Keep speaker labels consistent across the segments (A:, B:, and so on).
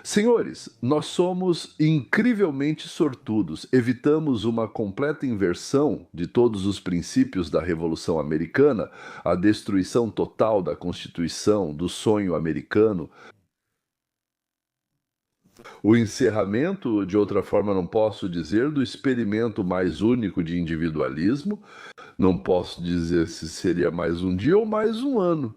A: Senhores, nós somos incrivelmente sortudos. Evitamos uma completa inversão de todos os princípios da Revolução Americana, a destruição total da Constituição, do sonho americano, o encerramento, de outra forma não posso dizer, do experimento mais único de individualismo. Não posso dizer se seria mais um dia ou mais um ano.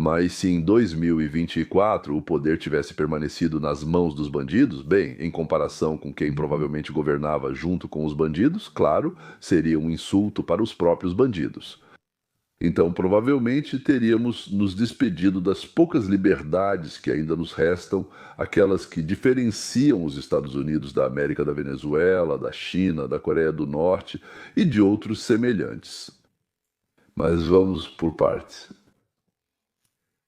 A: Mas se em 2024 o poder tivesse permanecido nas mãos dos bandidos, bem, em comparação com quem provavelmente governava junto com os bandidos, claro, seria um insulto para os próprios bandidos. Então, provavelmente teríamos nos despedido das poucas liberdades que ainda nos restam, aquelas que diferenciam os Estados Unidos da América da Venezuela, da China, da Coreia do Norte e de outros semelhantes. Mas vamos por partes.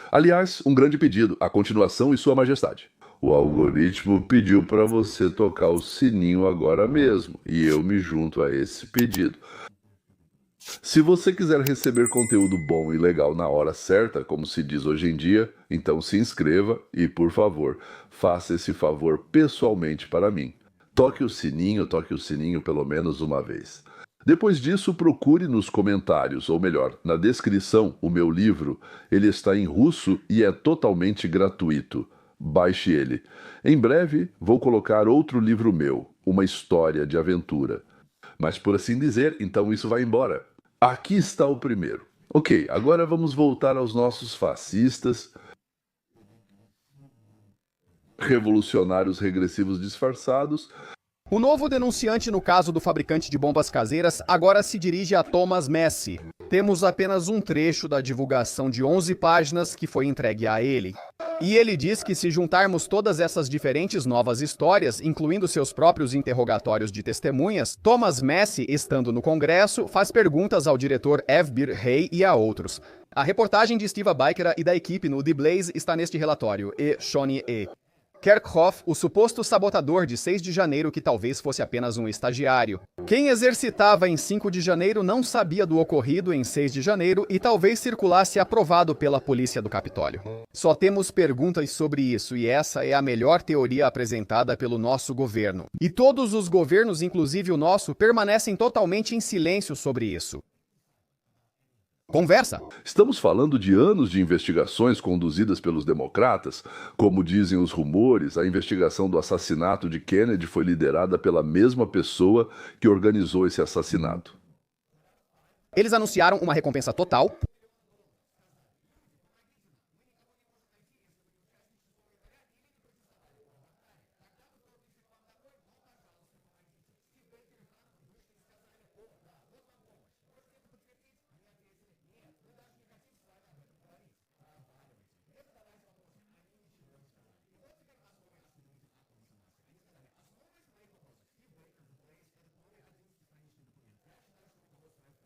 A: Aliás, um grande pedido, a continuação e Sua Majestade. O algoritmo pediu para você tocar o sininho agora mesmo, e eu me junto a esse pedido. Se você quiser receber conteúdo bom e legal na hora certa, como se diz hoje em dia, então se inscreva e, por favor, faça esse favor pessoalmente para mim. Toque o sininho pelo menos uma vez. Depois disso, procure nos comentários, ou melhor, na descrição, o meu livro. Ele está em russo e é totalmente gratuito. Baixe ele. Em breve, vou colocar outro livro meu, uma história de aventura. Mas por assim dizer, então isso vai embora. Aqui está o primeiro. Ok, agora vamos voltar aos nossos fascistas, revolucionários regressivos disfarçados.
B: O novo denunciante no caso do fabricante de bombas caseiras agora se dirige a Thomas Massie. Temos apenas um trecho da divulgação de 11 páginas que foi entregue a ele. E ele diz que se juntarmos todas essas diferentes novas histórias, incluindo seus próprios interrogatórios de testemunhas, Thomas Massie, estando no Congresso, faz perguntas ao diretor Evbir Hay e a outros. A reportagem de Steve Bikera e da equipe no The Blaze está neste relatório, e Shoni E. Kerkhoff, o suposto sabotador de 6 de janeiro que talvez fosse apenas um estagiário. Quem exercitava em 5 de janeiro não sabia do ocorrido em 6 de janeiro e talvez circulasse aprovado pela polícia do Capitólio. Só temos perguntas sobre isso e essa é a melhor teoria apresentada pelo nosso governo. E todos os governos, inclusive o nosso, permanecem totalmente em silêncio sobre isso. Conversa.
A: Estamos falando de anos de investigações conduzidas pelos democratas. Como dizem os rumores, a investigação do assassinato de Kennedy foi liderada pela mesma pessoa que organizou esse assassinato.
B: Eles anunciaram uma recompensa total.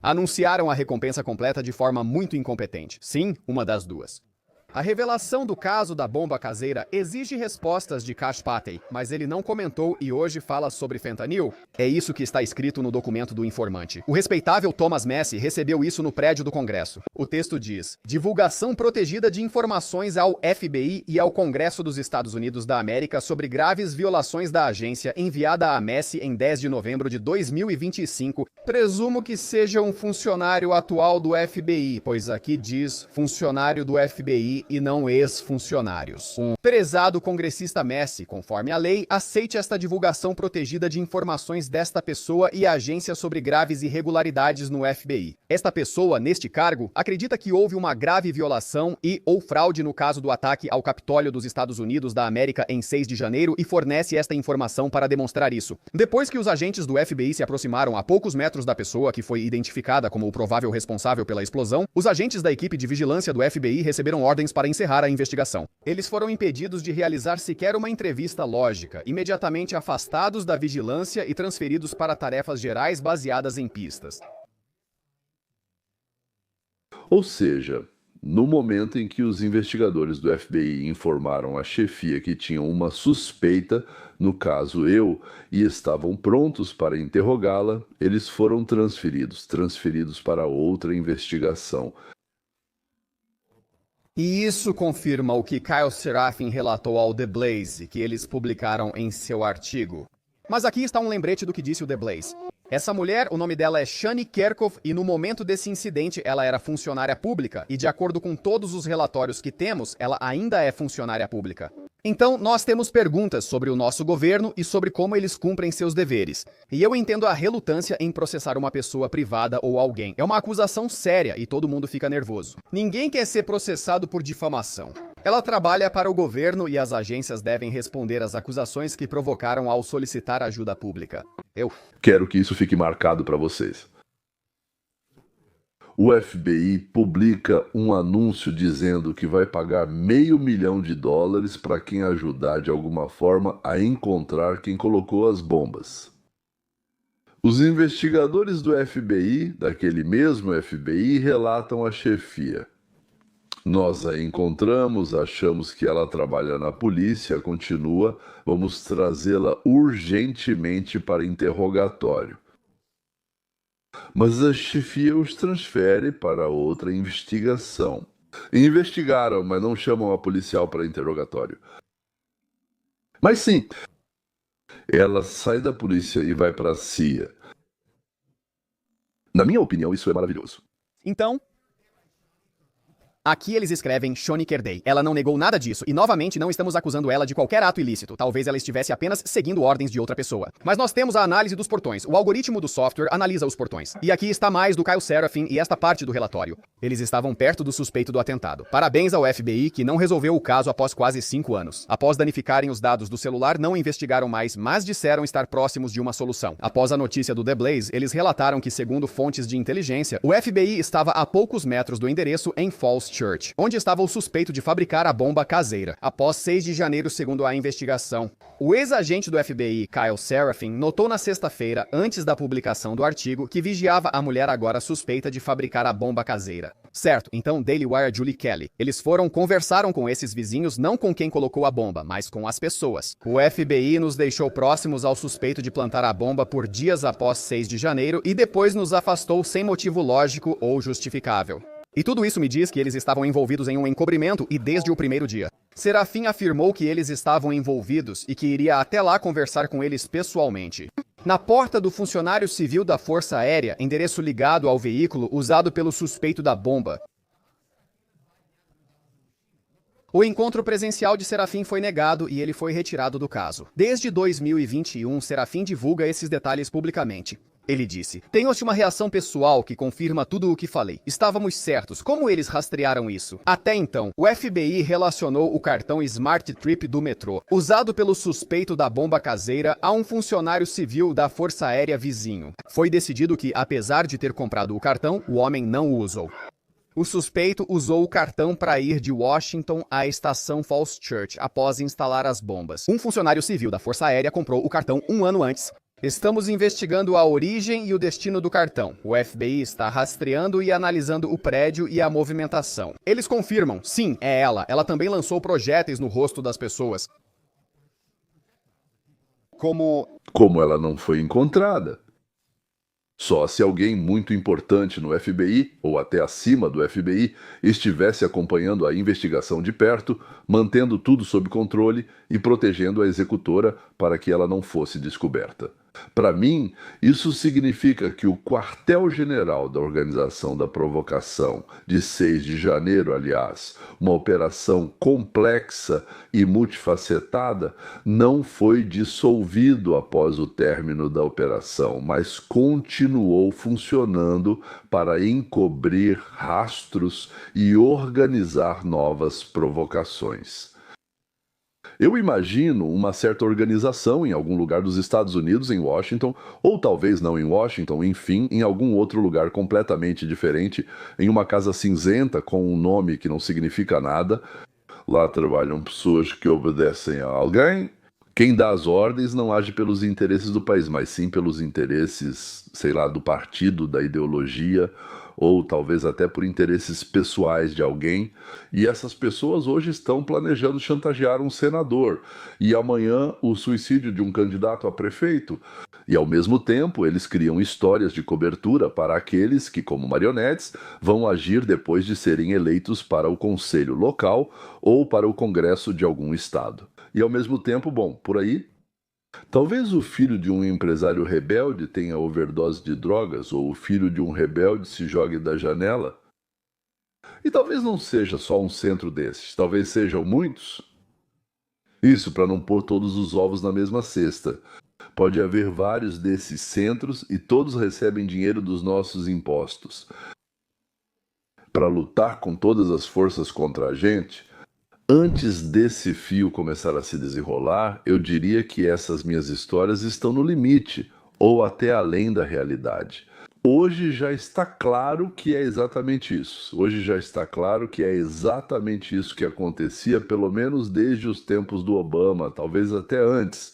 B: Anunciaram a recompensa completa de forma muito incompetente. Sim, uma das duas. A revelação do caso da bomba caseira exige respostas de Kash Patey, mas ele não comentou e hoje fala sobre fentanil. É isso que está escrito no documento do informante. O respeitável Thomas Massie recebeu isso no prédio do Congresso. O texto diz: divulgação protegida de informações ao FBI e ao Congresso dos Estados Unidos da América sobre graves violações da agência enviada a Massie em 10 de novembro de 2025. Presumo que seja um funcionário atual do FBI, pois aqui diz funcionário do FBI e não ex-funcionários. Prezado congressista Massie, conforme a lei, aceite esta divulgação protegida de informações desta pessoa e a agência sobre graves irregularidades no FBI. Esta pessoa, neste cargo, acredita que houve uma grave violação e ou fraude no caso do ataque ao Capitólio dos Estados Unidos da América em 6 de janeiro e fornece esta informação para demonstrar isso. Depois que os agentes do FBI se aproximaram a poucos metros da pessoa que foi identificada como o provável responsável pela explosão, os agentes da equipe de vigilância do FBI receberam ordens para encerrar a investigação. Eles foram impedidos de realizar sequer uma entrevista lógica, imediatamente afastados da vigilância e transferidos para tarefas gerais baseadas em pistas.
A: Ou seja, no momento em que os investigadores do FBI informaram à chefia que tinham uma suspeita, no caso eu, e estavam prontos para interrogá-la, eles foram transferidos para outra investigação.
B: E isso confirma o que Kyle Serafin relatou ao The Blaze, que eles publicaram em seu artigo. Mas aqui está um lembrete do que disse o The Blaze. Essa mulher, o nome dela é Shani Kerkhoff, e no momento desse incidente ela era funcionária pública, e de acordo com todos os relatórios que temos, ela ainda é funcionária pública. Então, nós temos perguntas sobre o nosso governo e sobre como eles cumprem seus deveres. E eu entendo a relutância em processar uma pessoa privada ou alguém. É uma acusação séria e todo mundo fica nervoso. Ninguém quer ser processado por difamação. Ela trabalha para o governo e as agências devem responder às acusações que provocaram ao solicitar ajuda pública. Eu
A: quero que isso fique marcado para vocês. O FBI publica um anúncio dizendo que vai pagar $500 mil para quem ajudar de alguma forma a encontrar quem colocou as bombas. Os investigadores do FBI, daquele mesmo FBI, relatam à chefia. Nós a encontramos, achamos que ela trabalha na polícia, continua, vamos trazê-la urgentemente para interrogatório. Mas a chefia os transfere para outra investigação. Investigaram, mas não chamam a policial para interrogatório. Mas sim, ela sai da polícia e vai para a CIA. Na minha opinião, isso é maravilhoso.
B: Então, aqui eles escrevem Shani Kerdey. Ela não negou nada disso, e novamente não estamos acusando ela de qualquer ato ilícito. Talvez ela estivesse apenas seguindo ordens de outra pessoa. Mas nós temos a análise dos portões. O algoritmo do software analisa os portões. E aqui está mais do Kyle Serafin e esta parte do relatório. Eles estavam perto do suspeito do atentado. Parabéns ao FBI que não resolveu o caso após quase 5 anos. Após danificarem os dados do celular, não investigaram mais, mas disseram estar próximos de uma solução. Após a notícia do The Blaze, eles relataram que, segundo fontes de inteligência, o FBI estava a poucos metros do endereço em Falls Church, onde estava o suspeito de fabricar a bomba caseira. Após 6 de janeiro, segundo a investigação, o ex-agente do FBI, Kyle Serafin, notou na sexta-feira, antes da publicação do artigo, que vigiava a mulher agora suspeita de fabricar a bomba caseira. Certo, então Daily Wire Julie Kelly. Eles conversaram com esses vizinhos, não com quem colocou a bomba, mas com as pessoas. O FBI nos deixou próximos ao suspeito de plantar a bomba por dias após 6 de janeiro e depois nos afastou sem motivo lógico ou justificável. E tudo isso me diz que eles estavam envolvidos em um encobrimento e desde o primeiro dia. Serafin afirmou que eles estavam envolvidos e que iria até lá conversar com eles pessoalmente. Na porta do funcionário civil da Força Aérea, endereço ligado ao veículo usado pelo suspeito da bomba. O encontro presencial de Serafin foi negado e ele foi retirado do caso. Desde 2021, Serafin divulga esses detalhes publicamente. Ele disse: "Tenho-te uma reação pessoal que confirma tudo o que falei. Estávamos certos. Como eles rastrearam isso? Até então, o FBI relacionou o cartão Smart Trip do metrô, usado pelo suspeito da bomba caseira, a um funcionário civil da Força Aérea vizinho. Foi decidido que, apesar de ter comprado o cartão, o homem não o usou. O suspeito usou o cartão para ir de Washington à estação Falls Church após instalar as bombas. Um funcionário civil da Força Aérea comprou o cartão 1 ano antes. Estamos investigando a origem e o destino do cartão. O FBI está rastreando e analisando o prédio e a movimentação. Eles confirmam, sim, é ela. Ela também lançou projéteis no rosto das pessoas.
A: Como ela não foi encontrada. Só se alguém muito importante no FBI, ou até acima do FBI, estivesse acompanhando a investigação de perto, mantendo tudo sob controle e protegendo a executora para que ela não fosse descoberta. Para mim, isso significa que o quartel-general da Organização da Provocação, de 6 de janeiro, aliás, uma operação complexa e multifacetada, não foi dissolvido após o término da operação, mas continuou funcionando para encobrir rastros e organizar novas provocações. Eu imagino uma certa organização em algum lugar dos Estados Unidos, em Washington, ou talvez não em Washington, enfim, em algum outro lugar completamente diferente, em uma casa cinzenta com um nome que não significa nada. Lá trabalham pessoas que obedecem a alguém. Quem dá as ordens não age pelos interesses do país, mas sim pelos interesses, sei lá, do partido, da ideologia, ou talvez até por interesses pessoais de alguém, e essas pessoas hoje estão planejando chantagear um senador, e amanhã o suicídio de um candidato a prefeito. E, ao mesmo tempo, eles criam histórias de cobertura para aqueles que, como marionetes, vão agir depois de serem eleitos para o conselho local ou para o congresso de algum estado. E, ao mesmo tempo, bom, por aí, talvez o filho de um empresário rebelde tenha overdose de drogas ou o filho de um rebelde se jogue da janela. E talvez não seja só um centro desses, talvez sejam muitos. Isso para não pôr todos os ovos na mesma cesta. Pode haver vários desses centros e todos recebem dinheiro dos nossos impostos. Para lutar com todas as forças contra a gente, antes desse fio começar a se desenrolar, eu diria que essas minhas histórias estão no limite, ou até além da realidade. Hoje já está claro que é exatamente isso. Hoje já está claro que é exatamente isso que acontecia, pelo menos desde os tempos do Obama, talvez até antes.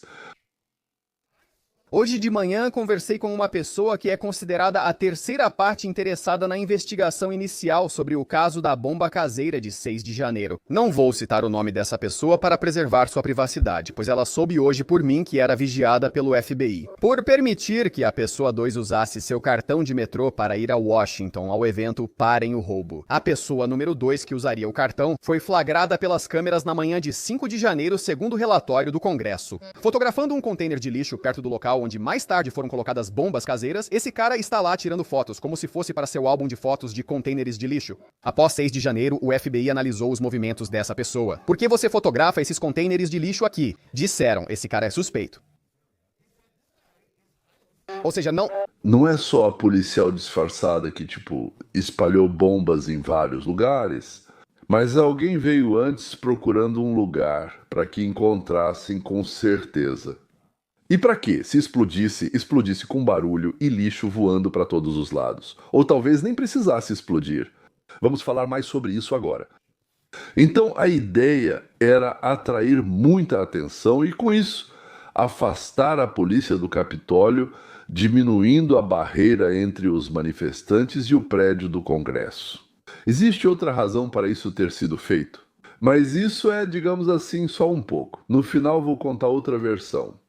B: Hoje de manhã conversei com uma pessoa que é considerada a terceira parte interessada na investigação inicial sobre o caso da bomba caseira de 6 de janeiro. Não vou citar o nome dessa pessoa para preservar sua privacidade, pois ela soube hoje por mim que era vigiada pelo FBI. Por permitir que a pessoa 2 usasse seu cartão de metrô para ir a Washington ao evento Parem o Roubo. A pessoa número 2 que usaria o cartão foi flagrada pelas câmeras na manhã de 5 de janeiro, segundo o relatório do Congresso. Fotografando um container de lixo perto do local onde mais tarde foram colocadas bombas caseiras, esse cara está lá tirando fotos, como se fosse para seu álbum de fotos de containers de lixo. Após 6 de janeiro, o FBI analisou os movimentos dessa pessoa. Por que você fotografa esses containers de lixo aqui? Disseram, esse cara é suspeito. Ou seja,
A: Não é só a policial disfarçada que, espalhou bombas em vários lugares, mas alguém veio antes procurando um lugar para que encontrassem com certeza. E para que, se explodisse com barulho e lixo voando para todos os lados? Ou talvez nem precisasse explodir. Vamos falar mais sobre isso agora. Então a ideia era atrair muita atenção e, com isso, afastar a polícia do Capitólio, diminuindo a barreira entre os manifestantes e o prédio do Congresso. Existe outra razão para isso ter sido feito, mas isso é, digamos assim, só um pouco. No final vou contar outra versão.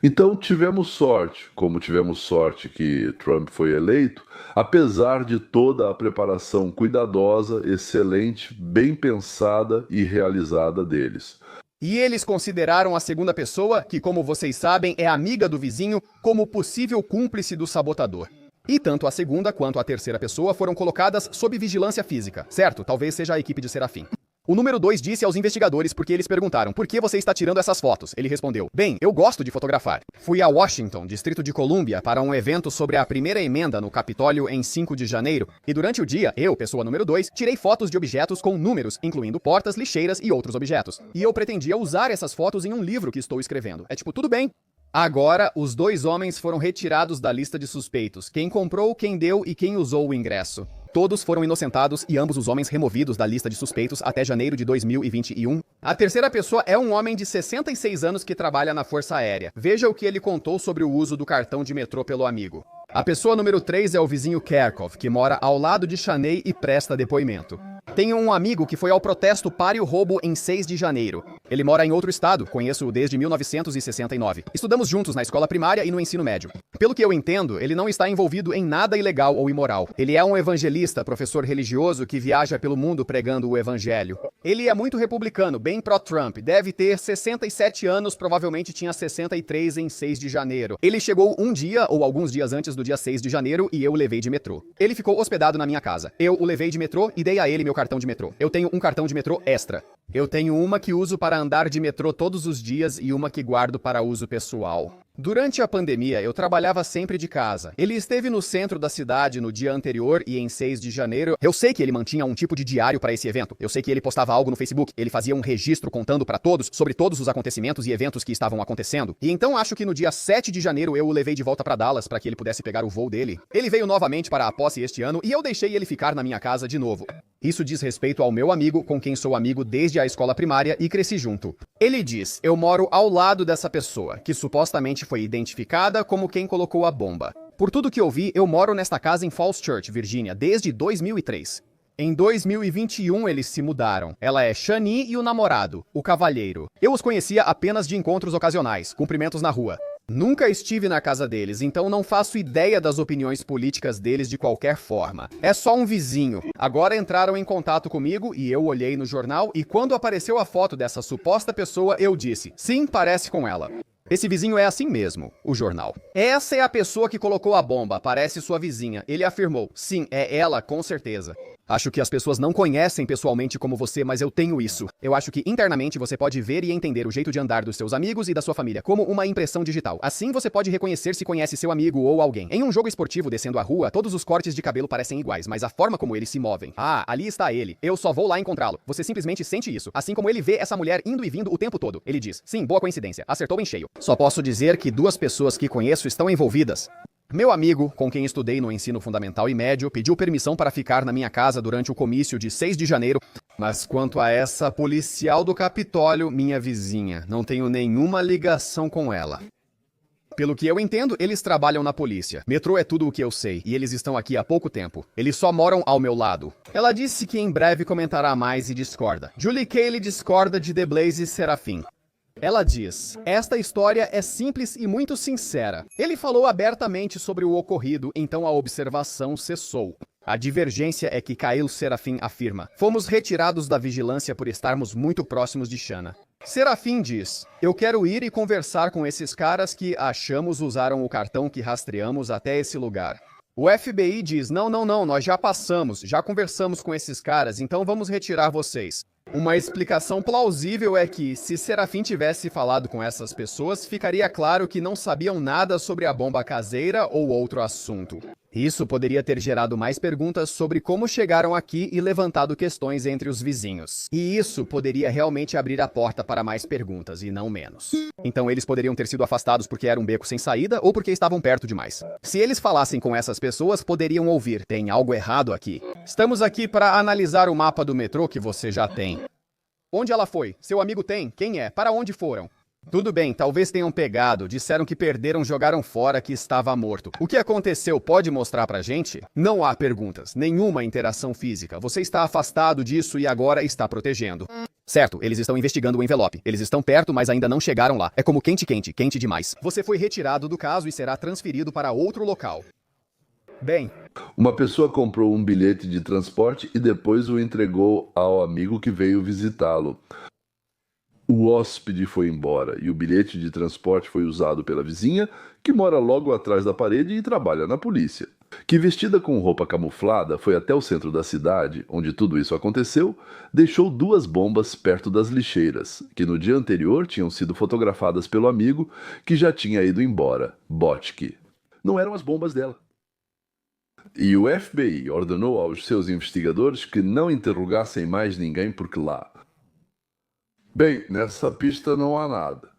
A: Então tivemos sorte, como tivemos sorte que Trump foi eleito, apesar de toda a preparação cuidadosa, excelente, bem pensada e realizada deles.
B: E eles consideraram a segunda pessoa, que como vocês sabem é amiga do vizinho, como possível cúmplice do sabotador. E tanto a segunda quanto a terceira pessoa foram colocadas sob vigilância física, certo? Talvez seja a equipe de Serafim. O número 2 disse aos investigadores porque eles perguntaram: por que você está tirando essas fotos? Ele respondeu: bem, eu gosto de fotografar. Fui a Washington, Distrito de Colômbia, para um evento sobre a primeira emenda no Capitólio em 5 de janeiro, e durante o dia, eu, pessoa número 2, tirei fotos de objetos com números, incluindo portas, lixeiras e outros objetos. E eu pretendia usar essas fotos em um livro que estou escrevendo. Tudo bem. Agora, os 2 homens foram retirados da lista de suspeitos: quem comprou, quem deu e quem usou o ingresso. Todos foram inocentados e ambos os homens removidos da lista de suspeitos até janeiro de 2021. A terceira pessoa é um homem de 66 anos que trabalha na Força Aérea. Veja o que ele contou sobre o uso do cartão de metrô pelo amigo. A pessoa número 3 é o vizinho Kerkhoff, que mora ao lado de Chaney e presta depoimento. Tenho um amigo que foi ao protesto Pare o Roubo em 6 de janeiro. Ele mora em outro estado, conheço-o desde 1969. Estudamos juntos na escola primária e no ensino médio. Pelo que eu entendo, ele não está envolvido em nada ilegal ou imoral. Ele é um evangelista, professor religioso que viaja pelo mundo pregando o evangelho. Ele é muito republicano, bem pró-Trump, deve ter 67 anos, provavelmente tinha 63 em 6 de janeiro. Ele chegou um dia ou alguns dias antes do dia 6 de janeiro e eu o levei de metrô. Ele ficou hospedado na minha casa. Eu o levei de metrô e dei a ele meu cartão de metrô. Eu tenho um cartão de metrô extra. Eu tenho uma que uso para andar de metrô todos os dias e uma que guardo para uso pessoal. Durante a pandemia, eu trabalhava sempre de casa. Ele esteve no centro da cidade no dia anterior e em 6 de janeiro. Eu sei que ele mantinha um tipo de diário para esse evento. Eu sei que ele postava algo no Facebook. Ele fazia um registro contando para todos sobre todos os acontecimentos e eventos que estavam acontecendo. E então acho que no dia 7 de janeiro eu o levei de volta para Dallas para que ele pudesse pegar o voo dele. Ele veio novamente para a posse este ano e eu deixei ele ficar na minha casa de novo. Isso diz respeito ao meu amigo, com quem sou amigo desde a escola primária e cresci junto. Ele diz: eu moro ao lado dessa pessoa, que supostamente foi identificada como quem colocou a bomba. Por tudo que ouvi, eu moro nesta casa em Falls Church, Virgínia, desde 2003. Em 2021 eles se mudaram. Ela é Shani e o namorado, o cavalheiro. Eu os conhecia apenas de encontros ocasionais, cumprimentos na rua. Nunca estive na casa deles, então não faço ideia das opiniões políticas deles de qualquer forma. É só um vizinho. Agora entraram em contato comigo e eu olhei no jornal e quando apareceu a foto dessa suposta pessoa, eu disse, sim, parece com ela. Esse vizinho é assim mesmo, o jornal. Essa é a pessoa que colocou a bomba, parece sua vizinha. Ele afirmou, sim, é ela, com certeza. Acho que as pessoas não conhecem pessoalmente como você, mas eu tenho isso. Eu acho que internamente você pode ver e entender o jeito de andar dos seus amigos e da sua família, como uma impressão digital. Assim você pode reconhecer se conhece seu amigo ou alguém. Em um jogo esportivo descendo a rua, todos os cortes de cabelo parecem iguais, mas a forma como eles se movem. Ah, ali está ele. Eu só vou lá encontrá-lo. Você simplesmente sente isso. Assim como ele vê essa mulher indo e vindo o tempo todo. Ele diz, sim, boa coincidência. Acertou em cheio. Só posso dizer que duas pessoas que conheço estão envolvidas. Meu amigo, com quem estudei no ensino fundamental e médio, pediu permissão para ficar na minha casa durante o comício de 6 de janeiro. Mas quanto a essa policial do Capitólio, minha vizinha, não tenho nenhuma ligação com ela. Pelo que eu entendo, eles trabalham na polícia. Metrô é tudo o que eu sei, e eles estão aqui há pouco tempo. Eles só moram ao meu lado. Ela disse que em breve comentará mais e discorda. Julie Cayley discorda de The Blaze Serafim. Ela diz, esta história é simples e muito sincera. Ele falou abertamente sobre o ocorrido, então a observação cessou. A divergência é que Kyle Serafim afirma, fomos retirados da vigilância por estarmos muito próximos de Shanna. Serafim diz, eu quero ir e conversar com esses caras que achamos usaram o cartão que rastreamos até esse lugar. O FBI diz, não, nós já passamos, já conversamos com esses caras, então vamos retirar vocês. Uma explicação plausível é que, se Serafim tivesse falado com essas pessoas, ficaria claro que não sabiam nada sobre a bomba caseira ou outro assunto. Isso poderia ter gerado mais perguntas sobre como chegaram aqui e levantado questões entre os vizinhos. E isso poderia realmente abrir a porta para mais perguntas, e não menos. Então eles poderiam ter sido afastados porque era um beco sem saída ou porque estavam perto demais. Se eles falassem com essas pessoas, poderiam ouvir, tem algo errado aqui. Estamos aqui para analisar o mapa do metrô que você já tem. Onde ela foi? Seu amigo tem? Quem é? Para onde foram? Tudo bem, talvez tenham pegado, disseram que perderam, jogaram fora, que estava morto. O que aconteceu pode mostrar pra gente? Não há perguntas, nenhuma interação física. Você está afastado disso e agora está protegendo. Certo, eles estão investigando o envelope. Eles estão perto, mas ainda não chegaram lá. É como quente demais. Você foi retirado do caso e será transferido para outro local. Bem,
A: uma pessoa comprou um bilhete de transporte e depois o entregou ao amigo que veio visitá-lo. O hóspede foi embora e o bilhete de transporte foi usado pela vizinha, que mora logo atrás da parede e trabalha na polícia, que vestida com roupa camuflada foi até o centro da cidade, onde tudo isso aconteceu, deixou 2 bombas perto das lixeiras, que no dia anterior tinham sido fotografadas pelo amigo que já tinha ido embora, Botke. Não eram as bombas dela. E o FBI ordenou aos seus investigadores que não interrogassem mais ninguém porque lá. Bem, nessa pista não há nada.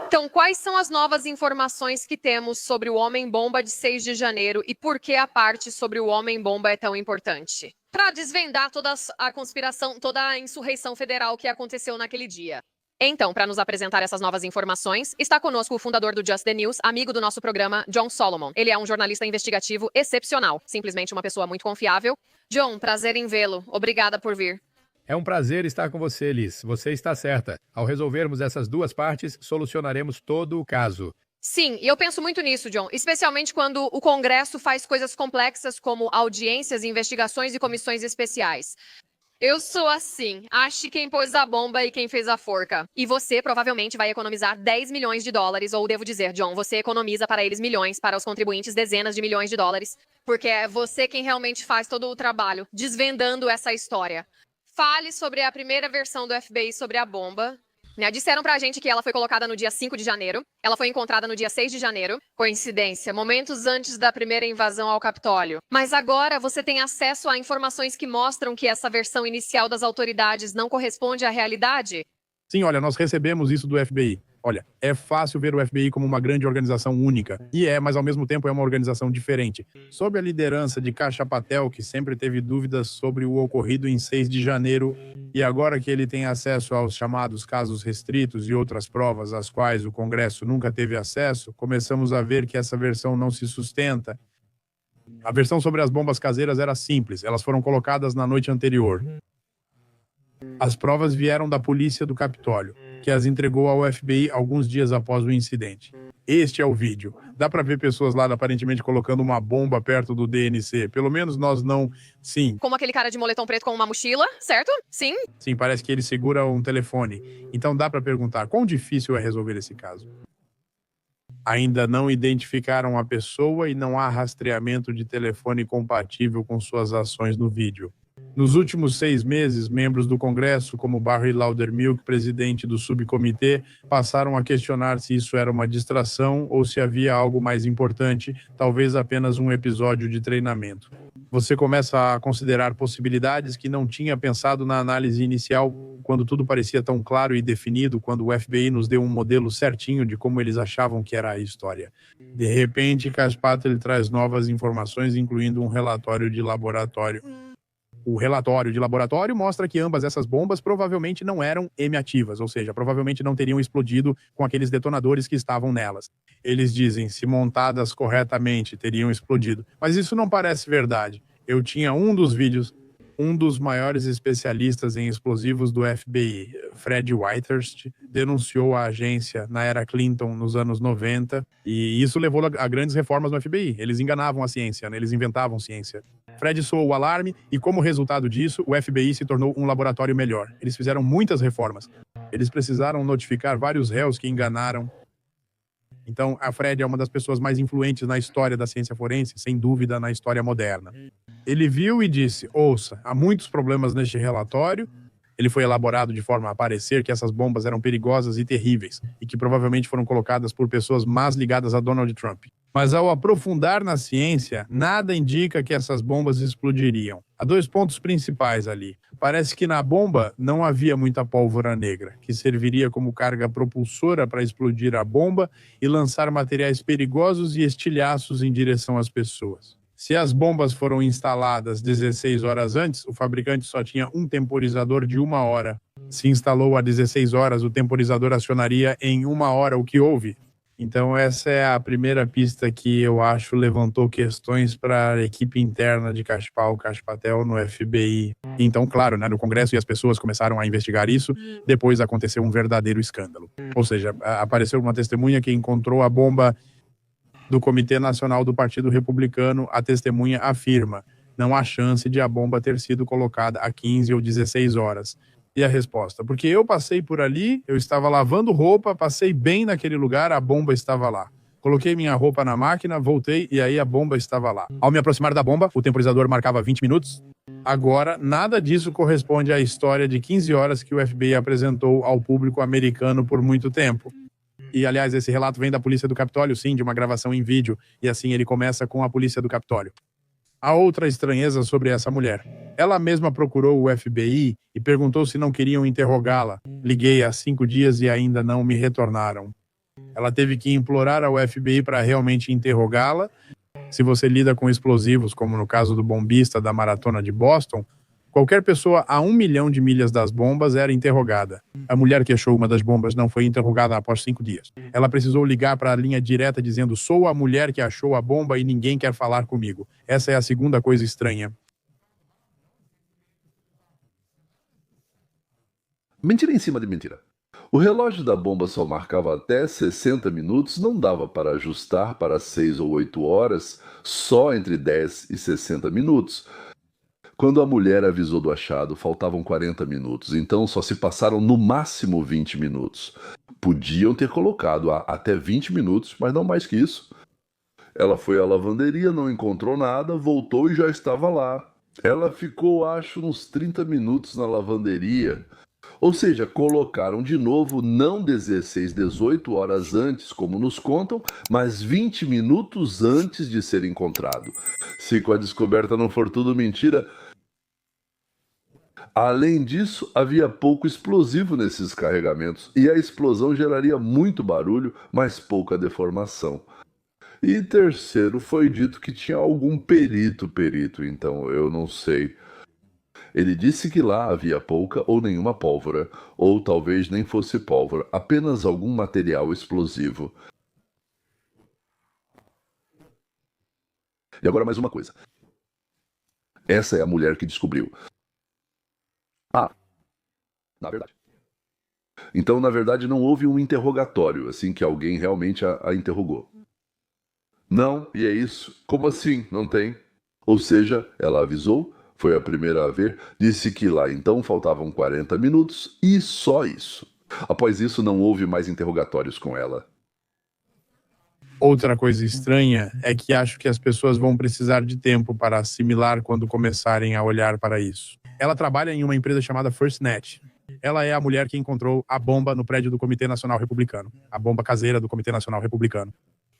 C: Então, quais são as novas informações que temos sobre o Homem-Bomba de 6 de janeiro e por que a parte sobre o Homem-Bomba é tão importante? Para desvendar toda a conspiração, toda a insurreição federal que aconteceu naquele dia. Então, para nos apresentar essas novas informações, está conosco o fundador do Just the News, amigo do nosso programa, John Solomon. Ele é um jornalista investigativo excepcional, simplesmente uma pessoa muito confiável. John, prazer em vê-lo. Obrigada por vir.
D: É um prazer estar com você, Liz. Você está certa. Ao resolvermos essas 2 partes, solucionaremos todo o caso.
C: Sim, e eu penso muito nisso, John, especialmente quando o Congresso faz coisas complexas como audiências, investigações e comissões especiais. Eu sou assim, ache quem pôs a bomba e quem fez a forca. E você provavelmente vai economizar 10 milhões de dólares, ou devo dizer, John, você economiza para eles milhões, para os contribuintes dezenas de milhões de dólares, porque é você quem realmente faz todo o trabalho, desvendando essa história. Fale sobre a primeira versão do FBI sobre a bomba. Disseram pra gente que ela foi colocada no dia 5 de janeiro. Ela foi encontrada no dia 6 de janeiro. Coincidência, momentos antes da primeira invasão ao Capitólio. Mas agora você tem acesso a informações que mostram que essa versão inicial das autoridades não corresponde à realidade?
D: Sim, olha, nós recebemos isso do FBI. Olha, é fácil ver o FBI como uma grande organização única. E mas ao mesmo tempo é uma organização diferente. Sob a liderança de Kasha Patel, que sempre teve dúvidas sobre o ocorrido em 6 de janeiro, e agora que ele tem acesso aos chamados casos restritos e outras provas às quais o Congresso nunca teve acesso, começamos a ver que essa versão não se sustenta. A versão sobre as bombas caseiras era simples. Elas foram colocadas na noite anterior. As provas vieram da polícia do Capitólio, que as entregou ao FBI alguns dias após o incidente. Este é o vídeo. Dá pra ver pessoas lá aparentemente colocando uma bomba perto do DNC. Pelo menos nós não... Sim,
C: Como aquele cara de moletom preto com uma mochila, certo? Sim.
D: sim, parece que ele segura um telefone. Então dá pra perguntar, quão difícil é resolver esse caso? Ainda não identificaram a pessoa e não há rastreamento de telefone compatível com suas ações no vídeo. Nos últimos 6 meses, membros do Congresso, como Barry Loudermilk, presidente do subcomitê, passaram a questionar se isso era uma distração ou se havia algo mais importante, talvez apenas um episódio de treinamento. Você começa a considerar possibilidades que não tinha pensado na análise inicial, quando tudo parecia tão claro e definido, quando o FBI nos deu um modelo certinho de como eles achavam que era a história. De repente, Kaspatel traz novas informações, incluindo um relatório de laboratório. O relatório de laboratório mostra que ambas essas bombas provavelmente não eram M-ativas, ou seja, provavelmente não teriam explodido com aqueles detonadores que estavam nelas. Eles dizem, se montadas corretamente, teriam explodido. Mas isso não parece verdade. Eu tinha um dos vídeos, um dos maiores especialistas em explosivos do FBI, Fred Whitehurst, denunciou a agência na era Clinton nos anos 90, e isso levou a grandes reformas no FBI. Eles enganavam a ciência, né? Eles inventavam ciência. Fred soou o alarme e, como resultado disso, o FBI se tornou um laboratório melhor. Eles fizeram muitas reformas. Eles precisaram notificar vários réus que enganaram. Então, a Fred é uma das pessoas mais influentes na história da ciência forense, sem dúvida, na história moderna. Ele viu e disse, ouça, há muitos problemas neste relatório. Ele foi elaborado de forma a parecer que essas bombas eram perigosas e terríveis, e que provavelmente foram colocadas por pessoas mais ligadas a Donald Trump. Mas ao aprofundar na ciência, nada indica que essas bombas explodiriam. Há 2 pontos principais ali. Parece que na bomba não havia muita pólvora negra, que serviria como carga propulsora para explodir a bomba e lançar materiais perigosos e estilhaços em direção às pessoas. Se as bombas foram instaladas 16 horas antes, o fabricante só tinha um temporizador de 1 hora. Se instalou a 16 horas, o temporizador acionaria em 1 hora o que houve. Então essa é a primeira pista que eu acho levantou questões para a equipe interna de Kaspatel no FBI. Então, claro, né, no Congresso, e as pessoas começaram a investigar isso, depois aconteceu um verdadeiro escândalo. Ou seja, apareceu uma testemunha que encontrou a bomba do Comitê Nacional do Partido Republicano. A testemunha afirma, não há chance de a bomba ter sido colocada a 15 ou 16 horas. E a resposta, porque eu passei por ali, eu estava lavando roupa, passei bem naquele lugar, a bomba estava lá. Coloquei minha roupa na máquina, voltei e aí a bomba estava lá. Ao me aproximar da bomba, o temporizador marcava 20 minutos. Agora, nada disso corresponde à história de 15 horas que o FBI apresentou ao público americano por muito tempo. E, aliás, esse relato vem da Polícia do Capitólio, sim, de uma gravação em vídeo. E assim ele começa com a Polícia do Capitólio. Há outra estranheza sobre essa mulher. Ela mesma procurou o FBI e perguntou se não queriam interrogá-la. Liguei há 5 dias e ainda não me retornaram. Ela teve que implorar ao FBI para realmente interrogá-la. Se você lida com explosivos, como no caso do bombista da Maratona de Boston, qualquer pessoa a 1 milhão de milhas das bombas era interrogada. A mulher que achou uma das bombas não foi interrogada após 5 dias. Ela precisou ligar para a linha direta dizendo, sou a mulher que achou a bomba e ninguém quer falar comigo. Essa é a segunda coisa estranha.
A: Mentira em cima de mentira. O relógio da bomba só marcava até 60 minutos, não dava para ajustar para 6 ou 8 horas, só entre 10 e 60 minutos. Quando a mulher avisou do achado, faltavam 40 minutos, então só se passaram no máximo 20 minutos. Podiam ter colocado até 20 minutos, mas não mais que isso. Ela foi à lavanderia, não encontrou nada, voltou e já estava lá. Ela ficou, acho, uns 30 minutos na lavanderia. Ou seja, colocaram de novo não 16, 18 horas antes, como nos contam, mas 20 minutos antes de ser encontrado. Se com a descoberta não for tudo mentira... Além disso, havia pouco explosivo nesses carregamentos e a explosão geraria muito barulho, mas pouca deformação. E terceiro, foi dito que tinha algum perito, então eu não sei. Ele disse que lá havia pouca ou nenhuma pólvora, ou talvez nem fosse pólvora, apenas algum material explosivo. E agora mais uma coisa. Essa é a mulher que descobriu. Na verdade. Então, na verdade, não houve um interrogatório, assim que alguém realmente a interrogou. Não, e é isso. Como assim? Não tem? Ou seja, ela avisou, foi a primeira a ver, disse que lá então faltavam 40 minutos e só isso. Após isso, não houve mais interrogatórios com ela.
D: Outra coisa estranha é que acho que as pessoas vão precisar de tempo para assimilar quando começarem a olhar para isso. Ela trabalha em uma empresa chamada FirstNet. Ela é a mulher que encontrou a bomba no prédio do Comitê Nacional Republicano, a bomba caseira do Comitê Nacional Republicano.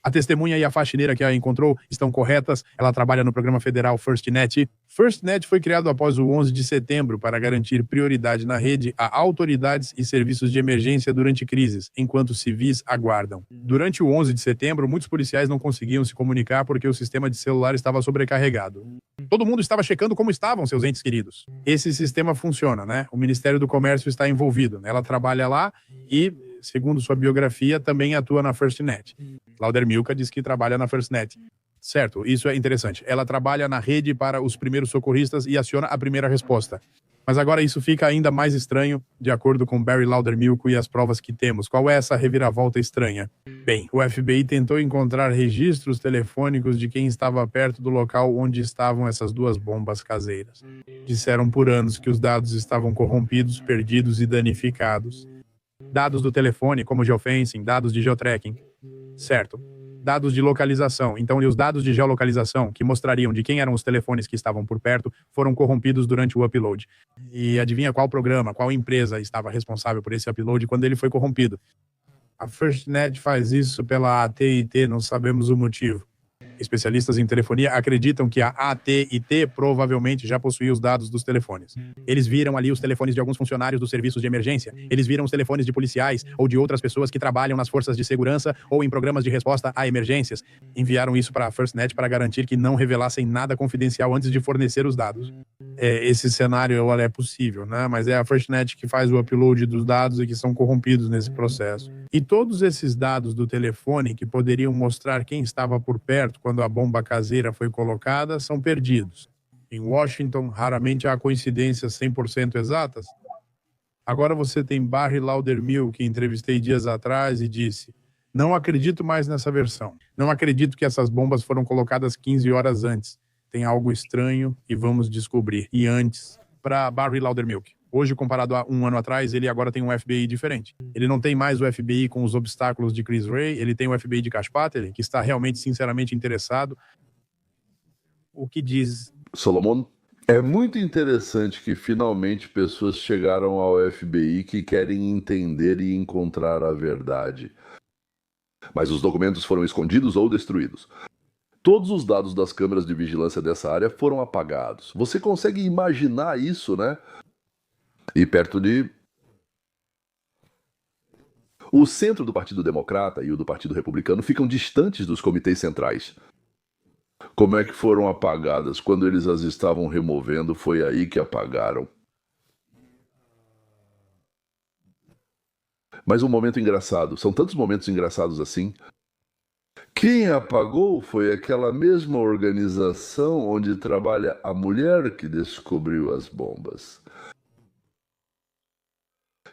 D: A testemunha e a faxineira que a encontrou estão corretas. Ela trabalha no programa federal FirstNet. FirstNet foi criado após o 11 de setembro para garantir prioridade na rede a autoridades e serviços de emergência durante crises, enquanto civis aguardam. Durante o 11 de setembro, muitos policiais não conseguiam se comunicar porque o sistema de celular estava sobrecarregado. Todo mundo estava checando como estavam seus entes queridos. Esse sistema funciona, né? O Ministério do Comércio está envolvido. Ela trabalha lá e, segundo sua biografia, também atua na FirstNet. Laudermilka diz que trabalha na FirstNet. Certo, isso é interessante. Ela trabalha na rede para os primeiros socorristas e aciona a primeira resposta. Mas agora isso fica ainda mais estranho, de acordo com Barry Laudermilk e as provas que temos. Qual é essa reviravolta estranha? Bem, o FBI tentou encontrar registros telefônicos de quem estava perto do local onde estavam essas duas bombas caseiras. Disseram por anos que os dados estavam corrompidos, perdidos e danificados. Dados do telefone, como geofencing, dados de geotracking. Certo. Dados de localização. Então, e os dados de geolocalização, que mostrariam de quem eram os telefones que estavam por perto, foram corrompidos durante o upload. E adivinha qual programa, qual empresa estava responsável por esse upload quando ele foi corrompido? A FirstNet faz isso pela AT&T, não sabemos o motivo. Especialistas em telefonia acreditam que a AT&T provavelmente já possuía os dados dos telefones. Eles viram ali os telefones de alguns funcionários dos serviços de emergência. Eles viram os telefones de policiais ou de outras pessoas que trabalham nas forças de segurança ou em programas de resposta a emergências. Enviaram isso para a FirstNet para garantir que não revelassem nada confidencial antes de fornecer os dados. Esse cenário é possível, né? Mas é a FirstNet que faz o upload dos dados e que são corrompidos nesse processo. E todos esses dados do telefone que poderiam mostrar quem estava por perto quando a bomba caseira foi colocada são perdidos. Em Washington, raramente há coincidências 100% exatas. Agora você tem Barry Laudermilk, que entrevistei dias atrás e disse: não acredito mais nessa versão. Não acredito que essas bombas foram colocadas 15 horas antes. Tem algo estranho e vamos descobrir. E antes, para Barry Laudermilk. Hoje, comparado a um ano atrás, ele agora tem um FBI diferente. Ele não tem mais o FBI com os obstáculos de Chris Wray, ele tem o FBI de Cash Patel, que está realmente, sinceramente interessado. O que diz?
A: Solomon, é muito interessante que finalmente pessoas chegaram ao FBI que querem entender e encontrar a verdade. Mas os documentos foram escondidos ou destruídos. Todos os dados das câmeras de vigilância dessa área foram apagados. Você consegue imaginar isso, né? E perto de... O centro do Partido Democrata e o do Partido Republicano ficam distantes dos comitês centrais. Como é que foram apagadas? Quando eles as estavam removendo, foi aí que apagaram. Mas um momento engraçado. São tantos momentos engraçados assim. Quem apagou foi aquela mesma organização onde trabalha a mulher que descobriu as bombas.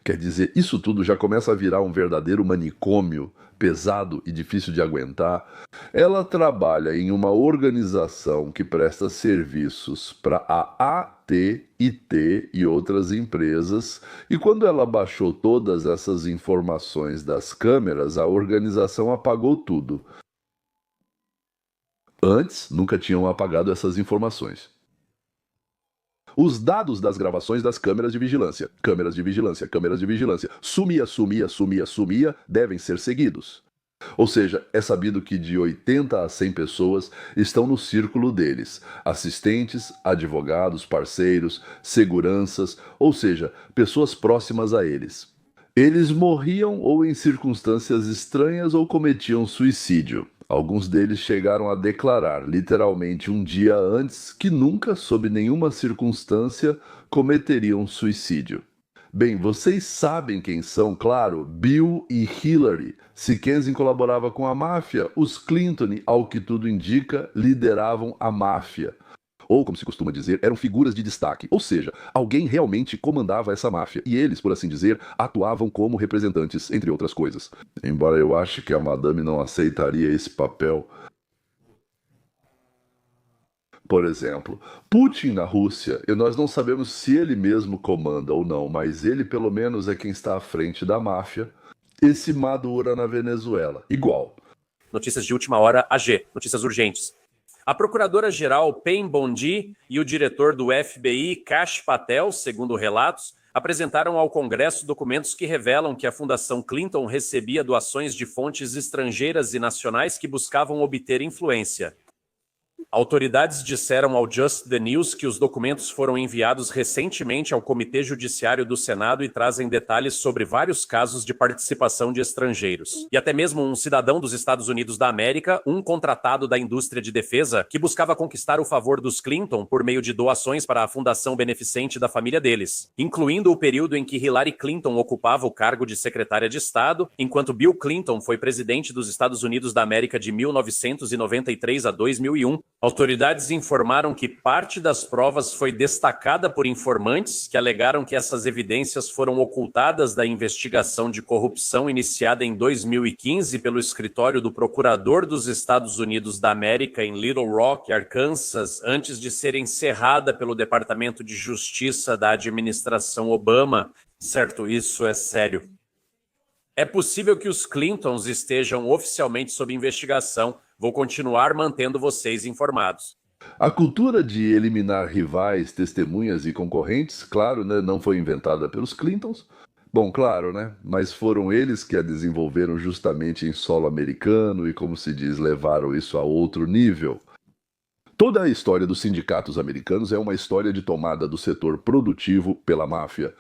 A: Quer dizer, isso tudo já começa a virar um verdadeiro manicômio, pesado e difícil de aguentar. Ela trabalha em uma organização que presta serviços para a AT&T e outras empresas, e quando ela baixou todas essas informações das câmeras, a organização apagou tudo. Antes, nunca tinham apagado essas informações. Os dados das gravações das câmeras de vigilância, sumia, devem ser seguidos. Ou seja, é sabido que de 80 a 100 pessoas estão no círculo deles, assistentes, advogados, parceiros, seguranças, ou seja, pessoas próximas a eles. Eles morriam ou em circunstâncias estranhas ou cometiam suicídio. Alguns deles chegaram a declarar, literalmente um dia antes, que nunca, sob nenhuma circunstância, cometeriam suicídio. Bem, vocês sabem quem são, claro, Bill e Hillary. Se Kensin colaborava com a máfia, os Clinton, ao que tudo indica, lideravam a máfia. ou como se costuma dizer, eram figuras de destaque, ou seja, alguém realmente comandava essa máfia, e eles, por assim dizer, atuavam como representantes, entre outras coisas. Embora eu ache que a madame não aceitaria esse papel. Por exemplo, Putin na Rússia, e nós não sabemos se ele mesmo comanda ou não, mas ele pelo menos é quem está à frente da máfia. Esse Maduro na Venezuela, igual.
E: Notícias de última hora, AG, notícias urgentes. A procuradora-geral Payne Bondi e o diretor do FBI, Kash Patel, segundo relatos, apresentaram ao Congresso documentos que revelam que a Fundação Clinton recebia doações de fontes estrangeiras e nacionais que buscavam obter influência. Autoridades disseram ao Just the News que os documentos foram enviados recentemente ao Comitê Judiciário do Senado e trazem detalhes sobre vários casos de participação de estrangeiros. E até mesmo um cidadão dos Estados Unidos da América, um contratado da indústria de defesa, que buscava conquistar o favor dos Clinton por meio de doações para a fundação beneficente da família deles, incluindo o período em que Hillary Clinton ocupava o cargo de secretária de Estado, enquanto Bill Clinton foi presidente dos Estados Unidos da América de 1993 a 2001. Autoridades informaram que parte das provas foi destacada por informantes que alegaram que essas evidências foram ocultadas da investigação de corrupção iniciada em 2015 pelo escritório do Procurador dos Estados Unidos da América em Little Rock, Arkansas, antes de ser encerrada pelo Departamento de Justiça da administração Obama. Certo, isso é sério. É possível que os Clintons estejam oficialmente sob investigação. Vou continuar mantendo vocês informados.
A: A cultura de eliminar rivais, testemunhas e concorrentes, claro, né, não foi inventada pelos Clintons. Bom, claro, né? Mas foram eles que a desenvolveram justamente em solo americano e, como se diz, levaram isso a outro nível. Toda a história dos sindicatos americanos é uma história de tomada do setor produtivo pela máfia.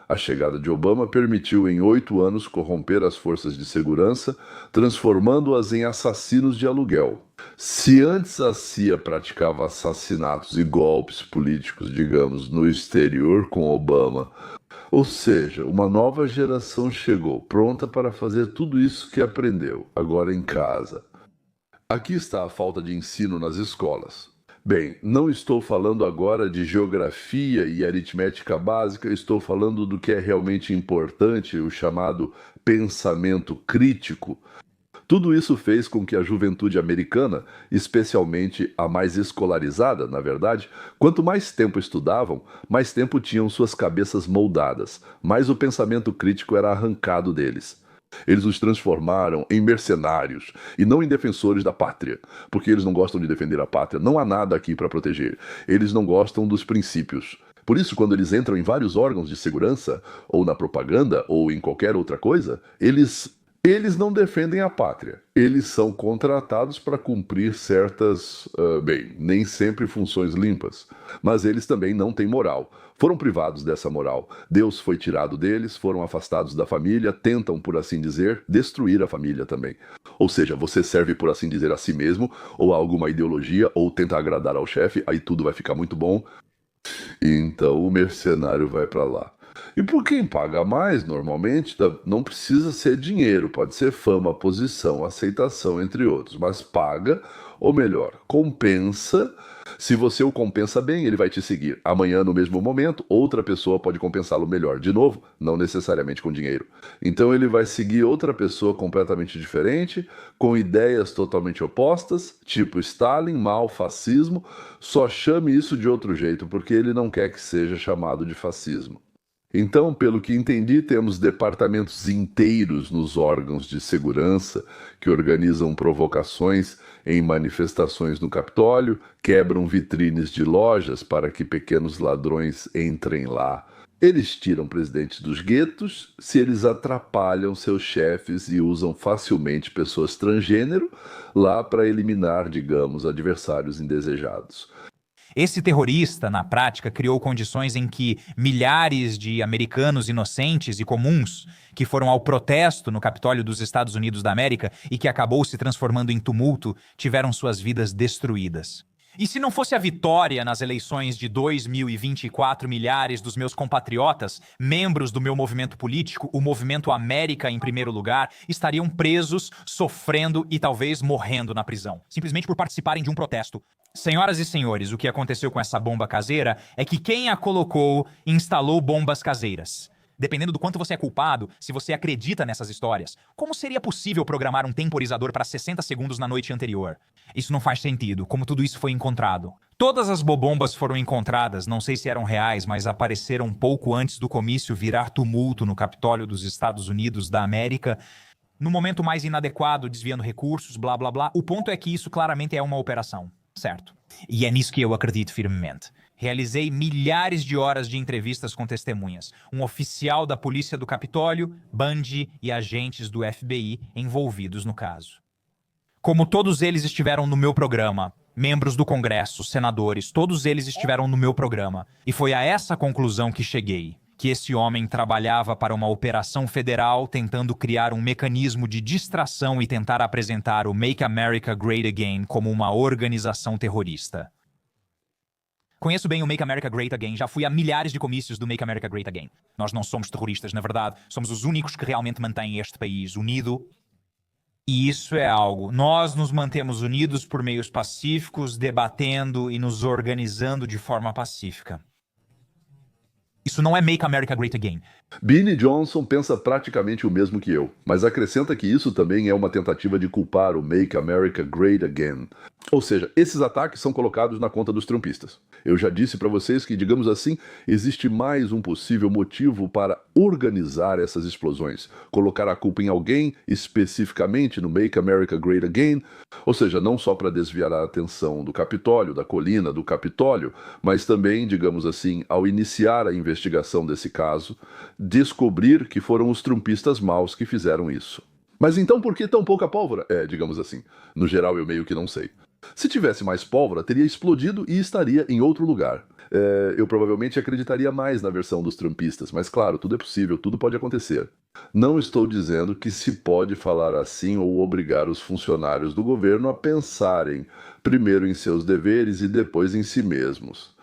A: A chegada de Obama permitiu em 8 anos corromper as forças de segurança, transformando-as em assassinos de aluguel. Se antes a CIA praticava assassinatos e golpes políticos, digamos, no exterior com Obama, ou seja, uma nova geração chegou pronta para fazer tudo isso que aprendeu, agora em casa. Aqui está a falta de ensino nas escolas. Bem, não estou falando agora de geografia e aritmética básica, estou falando do que é realmente importante, o chamado pensamento crítico. Tudo isso fez com que a juventude americana, especialmente a mais escolarizada, na verdade, quanto mais tempo estudavam, mais tempo tinham suas cabeças moldadas, mais o pensamento crítico era arrancado deles. Eles os transformaram em mercenários e não em defensores da pátria, porque eles não gostam de defender a pátria, não há nada aqui para proteger. Eles não gostam dos princípios. Por isso, quando eles entram em vários órgãos de segurança, ou na propaganda, ou em qualquer outra coisa, eles não defendem a pátria. Eles são contratados para cumprir certas, nem sempre funções limpas. Mas eles também não têm moral. Foram privados dessa moral. Deus foi tirado deles, foram afastados da família, tentam, por assim dizer, destruir a família também. Ou seja, você serve, por assim dizer, a si mesmo, ou a alguma ideologia, ou tenta agradar ao chefe, aí tudo vai ficar muito bom. Então o mercenário vai para lá. E por quem paga mais, normalmente, não precisa ser dinheiro, pode ser fama, posição, aceitação, entre outros, mas paga, ou melhor, compensa. Se você o compensa bem, ele vai te seguir. Amanhã, no mesmo momento, outra pessoa pode compensá-lo melhor. De novo, não necessariamente com dinheiro. Então ele vai seguir outra pessoa completamente diferente, com ideias totalmente opostas, tipo Stalin, Mao, fascismo. Só chame isso de outro jeito, porque ele não quer que seja chamado de fascismo. Então, pelo que entendi, temos departamentos inteiros nos órgãos de segurança que organizam provocações em manifestações no Capitólio, quebram vitrines de lojas para que pequenos ladrões entrem lá. Eles tiram presidentes dos guetos se eles atrapalham seus chefes e usam facilmente pessoas transgênero lá para eliminar, digamos, adversários indesejados.
F: Esse terrorista, na prática, criou condições em que milhares de americanos inocentes e comuns que foram ao protesto no Capitólio dos Estados Unidos da América e que acabou se transformando em tumulto, tiveram suas vidas destruídas. E se não fosse a vitória nas eleições de 2024, milhares dos meus compatriotas, membros do meu movimento político, o Movimento América em primeiro lugar, estariam presos, sofrendo e talvez morrendo na prisão, simplesmente por participarem de um protesto. Senhoras e senhores, o que aconteceu com essa bomba caseira é que quem a colocou instalou bombas caseiras. Dependendo do quanto você é culpado, se você acredita nessas histórias, como seria possível programar um temporizador para 60 segundos na noite anterior? Isso não faz sentido, como tudo isso foi encontrado. Todas as bombas foram encontradas, não sei se eram reais, mas apareceram um pouco antes do comício virar tumulto no Capitólio dos Estados Unidos da América, no momento mais inadequado, desviando recursos, blá blá blá. O ponto é que isso claramente é uma operação, certo? E é nisso que eu acredito firmemente. Realizei milhares de horas de entrevistas com testemunhas, um oficial da polícia do Capitólio, Bundy e agentes do FBI envolvidos no caso. Como todos eles estiveram no meu programa, membros do Congresso, senadores, todos eles estiveram no meu programa. E foi a essa conclusão que cheguei, que esse homem trabalhava para uma operação federal tentando criar um mecanismo de distração e tentar apresentar o Make America Great Again como uma organização terrorista. Conheço bem o Make America Great Again, já fui a milhares de comícios do Make America Great Again. Nós não somos terroristas, na verdade, somos os únicos que realmente mantêm este país unido. E isso é algo. Nós nos mantemos unidos por meios pacíficos, debatendo e nos organizando de forma pacífica. Isso não é Make America Great Again.
A: Beanie Johnson pensa praticamente o mesmo que eu, mas acrescenta que isso também é uma tentativa de culpar o Make America Great Again. Ou seja, esses ataques são colocados na conta dos trumpistas. Eu já disse para vocês que, digamos assim, existe mais um possível motivo para organizar essas explosões. Colocar a culpa em alguém, especificamente no Make America Great Again, ou seja, não só para desviar a atenção do Capitólio, da colina do Capitólio, mas também, digamos assim, ao iniciar a investigação desse caso, descobrir que foram os trumpistas maus que fizeram isso. Mas então por que tão pouca pólvora? Digamos assim, no geral eu meio que não sei. Se tivesse mais pólvora, teria explodido e estaria em outro lugar. Eu provavelmente acreditaria mais na versão dos trumpistas, mas claro, tudo é possível, tudo pode acontecer. Não estou dizendo que se pode falar assim ou obrigar os funcionários do governo a pensarem primeiro em seus deveres e depois em si mesmos.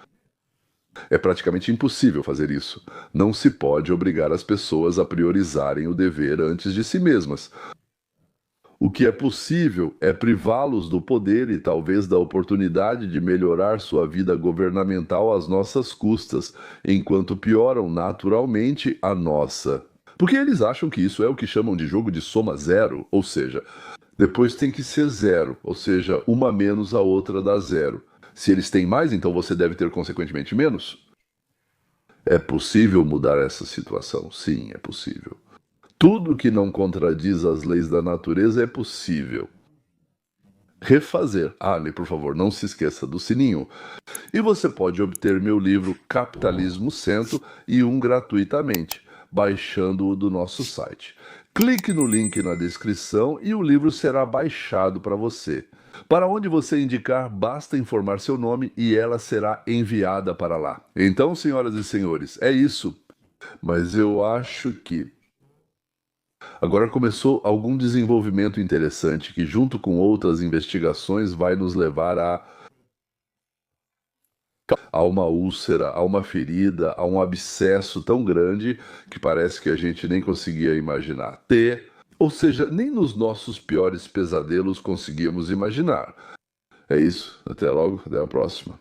A: É praticamente impossível fazer isso. Não se pode obrigar as pessoas a priorizarem o dever antes de si mesmas. O que é possível é privá-los do poder e talvez da oportunidade de melhorar sua vida governamental às nossas custas, enquanto pioram naturalmente a nossa. Porque eles acham que isso é o que chamam de jogo de soma zero, ou seja, depois tem que ser zero, ou seja, uma menos a outra dá zero. Se eles têm mais, então você deve ter consequentemente menos. É possível mudar essa situação? Sim, é possível. Tudo que não contradiz as leis da natureza é possível. Refazer. Ali, por favor, não se esqueça do sininho. E você pode obter meu livro Capitalismo 101 gratuitamente, baixando-o do nosso site. Clique no link na descrição e o livro será baixado para você. Para onde você indicar, basta informar seu nome e ela será enviada para lá. Então, senhoras e senhores, é isso. Mas eu acho que agora começou algum desenvolvimento interessante que, junto com outras investigações, vai nos levar a uma úlcera, a uma ferida, a um abscesso tão grande que parece que a gente nem conseguia imaginar ter. Ou seja, nem nos nossos piores pesadelos conseguíamos imaginar. É isso. Até logo. Até a próxima.